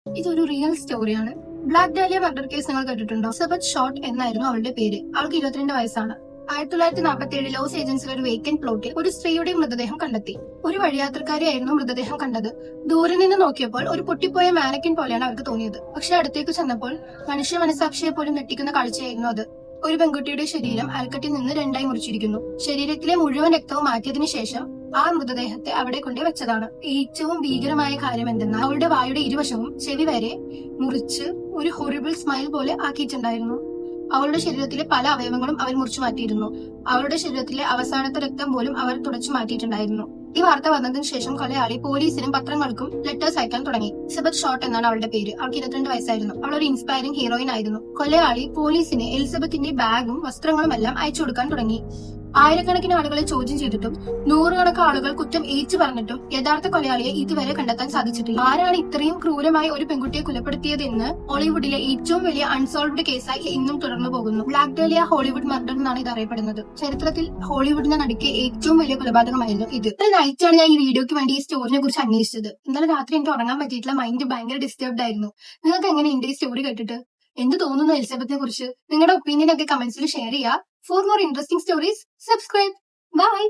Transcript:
ഇതൊരു റിയൽ സ്റ്റോറിയാണ്. Black dahlia murder case നിങ്ങൾ കേട്ടിട്ടുണ്ടോ? എലിസബത്ത് ഷോർട്ട് എന്നായിരുന്നു അവളുടെ പേര്. അവൾക്ക് 22 വയസ്സാണ്. 1947 ലോസ് ഏജൻസിലെ ഒരു വേക്കന്റ് പ്ലോട്ടിൽ ഒരു സ്ത്രീയുടെ മൃതദേഹം കണ്ടെത്തി. ഒരു വഴിയാത്രക്കാരിയായിരുന്നു മൃതദേഹം കണ്ടത്. ദൂരെ നിന്ന് നോക്കിയപ്പോൾ ഒരു പൊട്ടിപ്പോയ മാനക്കിൻ പോലെയാണ് അവർക്ക് തോന്നിയത്. പക്ഷെ അടുത്തേക്ക് ചെന്നപ്പോൾ മനുഷ്യ മനസാക്ഷിയെ പോലും ഞെട്ടിക്കുന്ന കാഴ്ചയായിരുന്നു അത്. ഒരു പെൺകുട്ടിയുടെ ശരീരം അൽക്കട്ടിൽ നിന്ന് രണ്ടായി മുറിച്ചിരിക്കുന്നു. ശരീരത്തിലെ മുഴുവൻ രക്തവും മാറ്റിയതിനു ശേഷം ആ മൃതദേഹത്തെ അവിടെ കൊണ്ടു വെച്ചതാണ്. ഏറ്റവും ഭീകരമായ കാര്യം എന്തെന്നാൽ അവളുടെ വായുടെ ഇരുവശവും ചെവി വരെ മുറിച്ച് ഒരു ഹൊറിബിൾ സ്മൈൽ പോലെ ആക്കിയിട്ടുണ്ടായിരുന്നു. അവളുടെ ശരീരത്തിലെ പല അവയവങ്ങളും അവർ മുറിച്ചു മാറ്റിയിരുന്നു. അവളുടെ ശരീരത്തിലെ അവസാനത്തെ രക്തം പോലും അവർ തുടച്ചു മാറ്റിയിട്ടുണ്ടായിരുന്നു. ഈ വാർത്ത വന്നതിന് ശേഷം കൊലയാളി പോലീസിനും പത്രങ്ങൾക്കും ലെറ്റേഴ്സ് അയക്കാൻ തുടങ്ങി. എലിസബത്ത് ഷോർട്ട് എന്നാണ് അവളുടെ പേര്. അവൾക്ക് 22 വയസ്സായിരുന്നു. അവൾ ഒരു ഇൻസ്പയറിംഗ് ഹീറോയിൻ ആയിരുന്നു. കൊലയാളി പോലീസിന് എലിസബത്തിന്റെ ബാഗും വസ്ത്രങ്ങളും എല്ലാം അയച്ചു കൊടുക്കാൻ തുടങ്ങി. ആയിരക്കണക്കിന് ആളുകളെ ചോദ്യം ചെയ്തിട്ടും നൂറുകണക്കിന് ആളുകൾ കുറ്റം ഏച്ചു പറഞ്ഞിട്ടും യഥാർത്ഥ കൊലയാളിയെ ഇതുവരെ കണ്ടെത്താൻ സാധിച്ചിട്ടില്ല. ആരാണ് ഇത്രയും ക്രൂരമായി ഒരു പെൺകുട്ടിയെ കൊലപ്പെടുത്തിയതെന്ന് ഹോളിവുഡിലെ ഏറ്റവും വലിയ അൺസോൾവ്ഡ് കേസായി ഇന്നും തുടർന്നു പോകുന്നു. ബ്ലാക്ക് ഡാലിയ ഹോളിവുഡ് മർഡർ എന്നാണ് ഇത് അറിയപ്പെടുന്നത്. ചരിത്രത്തിൽ ഹോളിവുഡിനെ നടുക്കിയ ഏറ്റവും വലിയ കൊലപാതകമായിരുന്നു ഇത്. ഇത്ര നൈറ്റാണ് ഞാൻ ഈ വീഡിയോയ്ക്ക് വേണ്ടി ഈ സ്റ്റോറിനെ കുറിച്ച് അന്വേഷിച്ചത്. ഇന്നലെ രാത്രി എനിക്ക് ഉറങ്ങാൻ പറ്റിയിട്ടില്ല. മൈൻഡ് ഭയങ്കര ഡിസ്റ്റർബ്ഡ് ആയിരുന്നു. നിങ്ങൾക്ക് എങ്ങനെയുണ്ട് ഈ സ്റ്റോറി കേട്ടിട്ട്? എന്ത് തോന്നുന്നു എലിസബത്തിനെ കുറിച്ച്? നിങ്ങളുടെ ഒപ്പീനിയൻ ഒക്കെ കമന്റ്സിൽ ഷെയർ ചെയ്യുക. For more interesting stories, subscribe. Bye.